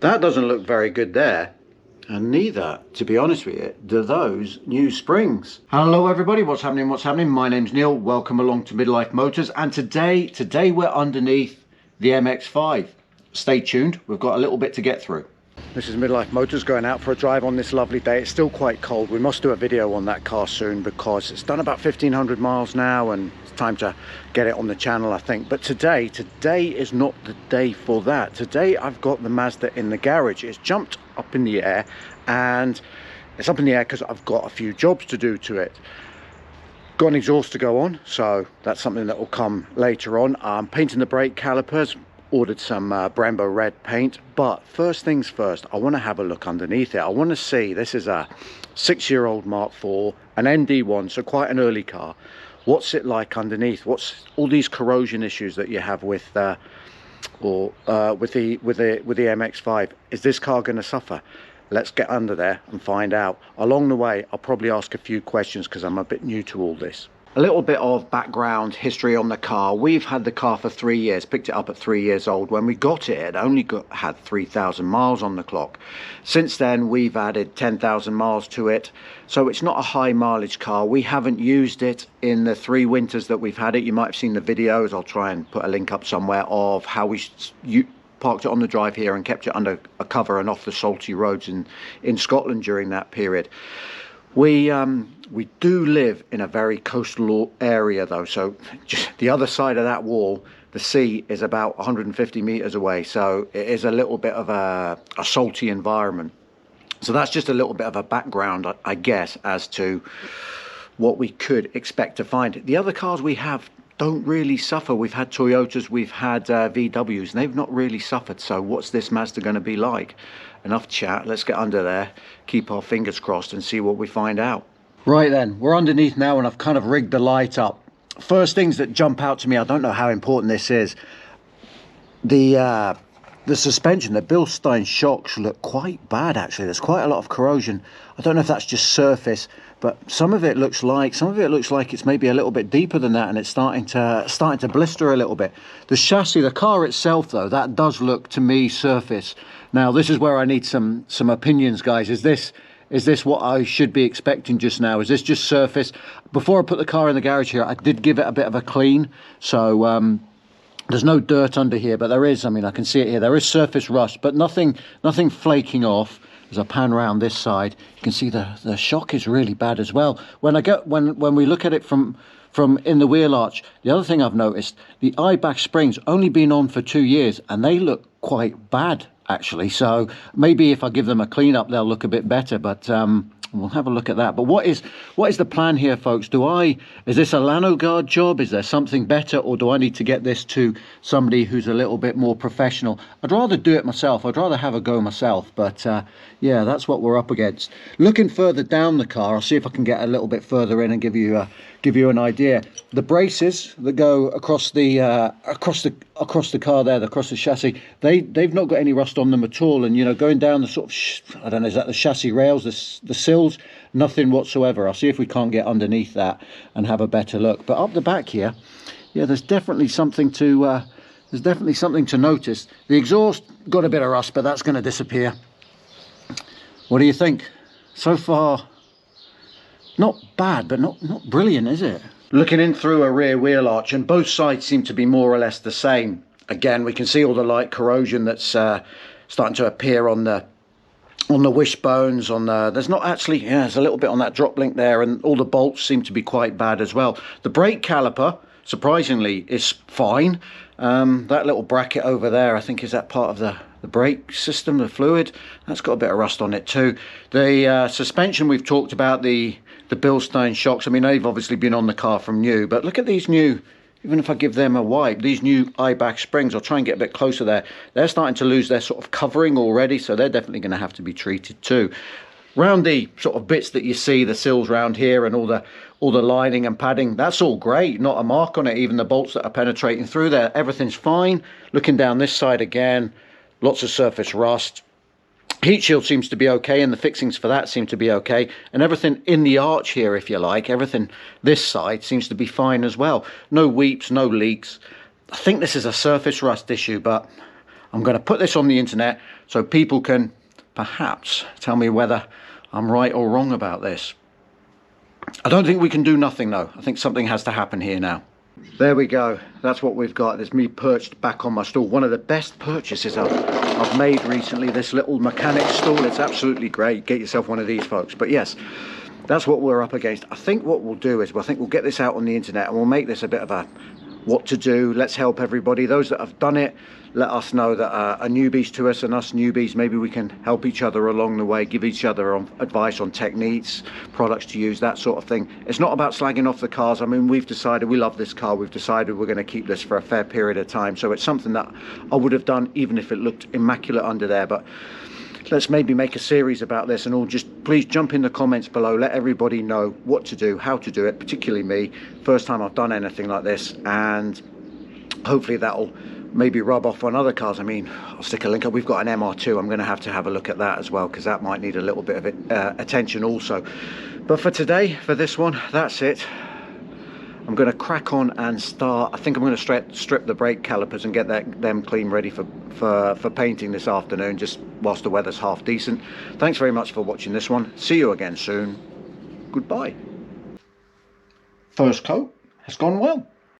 That doesn't look very good there. And neither, to be honest with you, do those new springs. Hello everybody, what's happening, My name's Neil, welcome along to Midlife Motors, and today we're underneath the MX5. Stay tuned, we've got a little bit to get through. This is Midlife Motors going out for a drive on this lovely day. It's still quite cold. We must do a video on that car soon because it's done about 1,500 miles now and it's time to get it on the channel, I think. But today is not the day for that. Today I've got the Mazda in the garage. It's jumped up in the air, and it's up in the air because I've got a few jobs to do to it. Got an exhaust to go on, so that's something that will come later on. I'm painting the brake calipers. Ordered some Brembo red paint, but first things first, I want to have a look underneath it. I want to see, this is a 6-year-old Mark IV, an ND1, so quite an early car. What's it like underneath? What's all these corrosion issues that you have with the MX5? Is this car going to suffer? Let's get under there and find out. Along the way, I'll probably ask a few questions because I'm a bit new to all this. A little bit of background history on the car. We've had the car for 3 years, picked it up at 3 years old. When we got it, it only had 3,000 miles on the clock. Since then, we've added 10,000 miles to it. So it's not a high mileage car. We haven't used it in the 3 winters that we've had it. You might have seen the videos. I'll try and put a link up somewhere of how we parked it on the drive here and kept it under a cover and off the salty roads in Scotland during that period. We do live in a very coastal area though, so just the other side of that wall, the sea is about 150 meters away, so it is a little bit of a salty environment. So that's just a little bit of a background, I guess, as to what we could expect to find. The other cars we have don't really suffer. We've had Toyotas, we've had VWs, and they've not really suffered. So what's this Mazda going to be like? Enough chat, let's get under there, keep our fingers crossed and see what we find out. Right then, we're underneath now and I've kind of rigged the light up. First things that jump out to me, I don't know how important this is, the suspension, the Bilstein shocks look quite bad actually. There's quite a lot of corrosion. I don't know if that's just surface, but some of it looks like it's maybe a little bit deeper than that, and it's starting to blister a little bit. The chassis, the car itself though, that does look to me surface. Now this is where I need some opinions, guys. Is this what I should be expecting just now? Is this just surface? Before I put the car in the garage here, I did give it a bit of a clean, so there's no dirt under here, but there is, I mean, I can see it here, there is surface rust, but nothing flaking off. As I pan around this side, you can see the shock is really bad as well. When we look at it from in the wheel arch, the other thing I've noticed, the eye-back springs only been on for 2 years and they look quite bad actually. So maybe if I give them a clean up, they'll look a bit better, but we'll have a look at that. But what is the plan here, folks? Is this a Lanoguard job? Is there something better, or do I need to get this to somebody who's a little bit more professional? I'd rather do it myself. I'd rather have a go myself, but yeah, that's what we're up against. Looking further down the car, I'll see if I can get a little bit further in and give you an idea. The braces that go across the car there, across the chassis, they've not got any rust on them at all. And you know, going down the sort of I don't know, is that the chassis rails, the sills? Nothing whatsoever. I'll see if we can't get underneath that and have a better look. But up the back here, yeah, there's definitely something to notice. The exhaust got a bit of rust, but that's going to disappear. What do you think? So far, not bad, but not brilliant, is it? Looking in through a rear wheel arch, and both sides seem to be more or less the same. Again, we can see all the light corrosion that's starting to appear on the wishbones. There's not actually, yeah, there's a little bit on that drop link there, and all the bolts seem to be quite bad as well. The brake caliper, surprisingly, is fine. That little bracket over there, I think, is that part of the brake system, the fluid, that's got a bit of rust on it too. The suspension we've talked about, the Bilstein shocks, I mean, they've obviously been on the car from new, but look at these new, even if I give them a wipe, these new eye-back springs, I'll try and get a bit closer there, they're starting to lose their sort of covering already, so they're definitely going to have to be treated too. Round the sort of bits that you see, the sills round here and all the lining and padding, that's all great, not a mark on it. Even the bolts that are penetrating through there, everything's fine. Looking down this side again, lots of surface rust. Heat shield seems to be okay, and the fixings for that seem to be okay, and everything in the arch here, if you like, everything this side seems to be fine as well. No weeps, no leaks. I think this is a surface rust issue, but I'm going to put this on the internet, so people can perhaps tell me whether I'm right or wrong about this. I don't think we can do nothing though. I think something has to happen here now. There we go. That's what we've got. There's me perched back on my stool. One of the best purchases I've made recently, this little mechanic stool. It's absolutely great. Get yourself one of these, folks. But yes, that's what we're up against. I think what we'll do is, I think we'll get this out on the internet and we'll make this a bit of a what to do. Let's help everybody. Those that have done it, let us know that are newbies to us, and us newbies, maybe we can help each other along the way, give each other advice on techniques, products to use, that sort of thing. It's not about slagging off the cars. I mean, we've decided we love this car. We've decided we're going to keep this for a fair period of time. So it's something that I would have done even if it looked immaculate under there. But let's maybe make a series about this, and all just please jump in the comments below. Let everybody know what to do, how to do it, particularly me. First time I've done anything like this, and hopefully that'll maybe rub off on other cars. I mean, I'll stick a link up. We've got an MR2. I'm going to have a look at that as well, because that might need a little bit of attention also. But for today, for this one, that's it. I'm going to crack on and start. I think I'm going to strip the brake calipers and get them clean, ready for painting this afternoon, just whilst the weather's half decent. Thanks very much for watching this one. See you again soon. Goodbye. First coat has gone well.